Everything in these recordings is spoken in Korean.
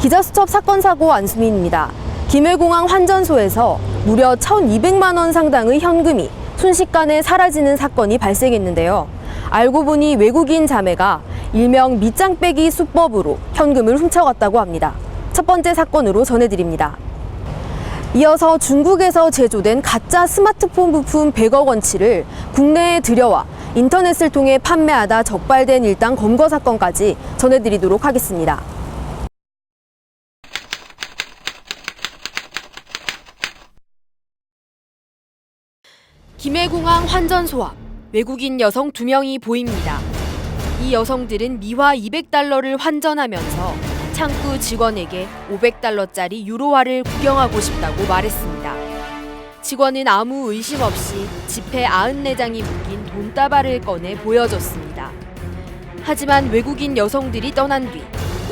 기자수첩 사건 사고 안수민입니다. 김해공항 환전소에서 무려 1,200만 원 상당의 현금이 순식간에 사라지는 사건이 발생했는데요. 알고 보니 외국인 자매가 일명 밑장 빼기 수법으로 현금을 훔쳐갔다고 합니다. 첫 번째 사건으로 전해드립니다. 이어서 중국에서 제조된 가짜 스마트폰 부품 100억 원치를 국내에 들여와 인터넷을 통해 판매하다 적발된 일당 검거 사건까지 전해드리도록 하겠습니다. 김해공항 환전소 앞 외국인 여성 2명이 보입니다. 이 여성들은 미화 200달러를 환전하면서 창구 직원에게 500달러짜리 유로화를 구경하고 싶다고 말했습니다. 직원은 아무 의심 없이 지폐 94장이 묶인 돈다발을 꺼내 보여줬습니다. 하지만 외국인 여성들이 떠난 뒤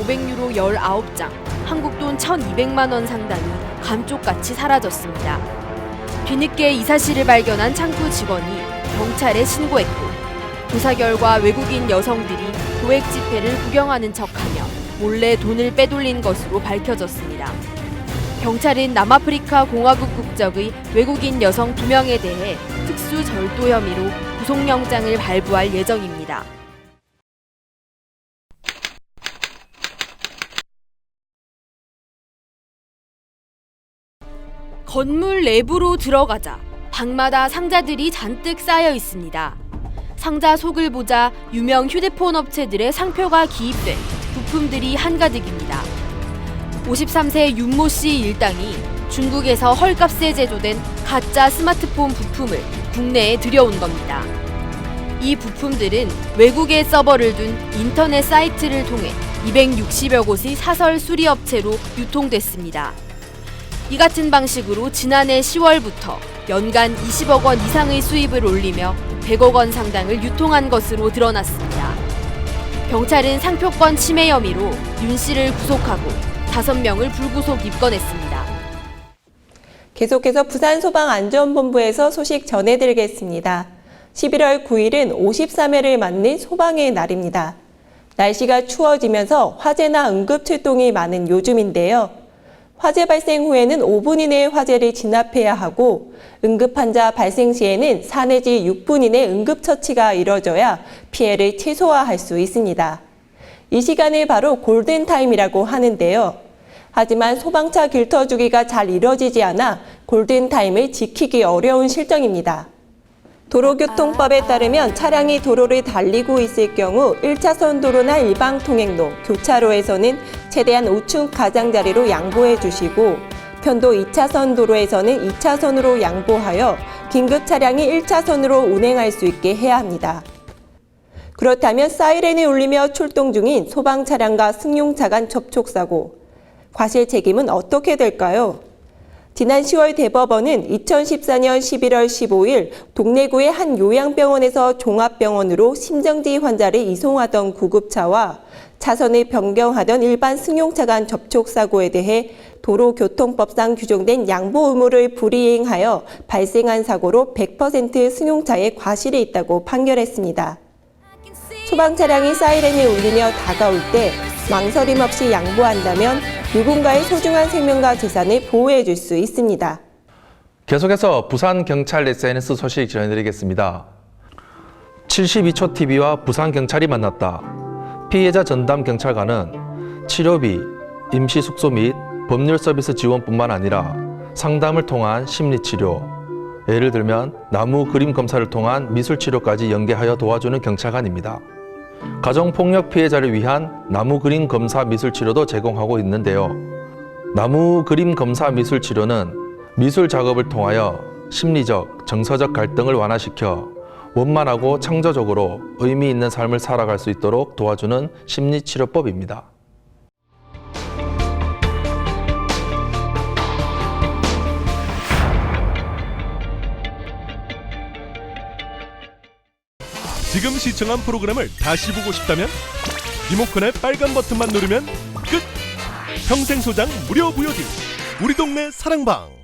500유로 19장, 한국돈 1,200만 원 상당이 감쪽같이 사라졌습니다. 뒤늦게 이 사실을 발견한 창구 직원이 경찰에 신고했고, 조사 결과 외국인 여성들이 도액 지폐를 구경하는 척하며 몰래 돈을 빼돌린 것으로 밝혀졌습니다. 경찰은 남아프리카 공화국 국적의 외국인 여성 2명에 대해 특수 절도 혐의로 구속영장을 발부할 예정입니다. 건물 내부로 들어가자 방마다 상자들이 잔뜩 쌓여 있습니다. 상자 속을 보자 유명 휴대폰 업체들의 상표가 기입된 부품들이 한가득입니다. 53세 윤모 씨 일당이 중국에서 헐값에 제조된 가짜 스마트폰 부품을 국내에 들여온 겁니다. 이 부품들은 외국에 서버를 둔 인터넷 사이트를 통해 260여 곳의 사설 수리업체로 유통됐습니다. 이 같은 방식으로 지난해 10월부터 연간 20억 원 이상의 수입을 올리며 100억 원 상당을 유통한 것으로 드러났습니다. 경찰은 상표권 침해 혐의로 윤 씨를 구속하고 5명을 불구속 입건했습니다. 계속해서 부산소방안전본부에서 소식 전해드리겠습니다. 11월 9일은 53회를 맞는 소방의 날입니다. 날씨가 추워지면서 화재나 응급출동이 많은 요즘인데요. 화재 발생 후에는 5분 이내에 화재를 진압해야 하고, 응급환자 발생 시에는 4 내지 6분 이내 응급처치가 이뤄져야 피해를 최소화할 수 있습니다. 이 시간을 바로 골든타임이라고 하는데요. 하지만 소방차 길터 주기가 잘 이뤄지지 않아 골든타임을 지키기 어려운 실정입니다. 도로교통법에 따르면 차량이 도로를 달리고 있을 경우 1차선 도로나 일방 통행로, 교차로에서는 최대한 우측 가장자리로 양보해 주시고, 편도 2차선 도로에서는 2차선으로 양보하여 긴급 차량이 1차선으로 운행할 수 있게 해야 합니다. 그렇다면 사이렌이 울리며 출동 중인 소방 차량과 승용차 간 접촉사고, 과실 책임은 어떻게 될까요? 지난 10월 대법원은 2014년 11월 15일 동래구의 한 요양병원에서 종합병원으로 심정지 환자를 이송하던 구급차와 차선을 변경하던 일반 승용차 간 접촉사고에 대해 도로교통법상 규정된 양보 의무를 불이행하여 발생한 사고로 100% 승용차에 과실이 있다고 판결했습니다. 소방 차량이 사이렌을 울리며 다가올 때 망설임 없이 양보한다면 누군가의 소중한 생명과 재산을 보호해 줄 수 있습니다. 계속해서 부산경찰 SNS 소식 전해드리겠습니다. 72초 TV와 부산경찰이 만났다. 피해자 전담 경찰관은 치료비, 임시숙소 및 법률 서비스 지원뿐만 아니라 상담을 통한 심리치료, 예를 들면 나무 그림 검사를 통한 미술치료까지 연계하여 도와주는 경찰관입니다. 가정폭력 피해자를 위한 나무 그림 검사 미술치료도 제공하고 있는데요. 나무 그림 검사 미술치료는 미술 작업을 통하여 심리적, 정서적 갈등을 완화시켜 원만하고 창조적으로 의미 있는 삶을 살아갈 수 있도록 도와주는 심리치료법입니다. 지금 시청한 프로그램을 다시 보고 싶다면 리모컨의 빨간 버튼만 누르면 끝! 평생 소장 무료 VOD 우리 동네 사랑방.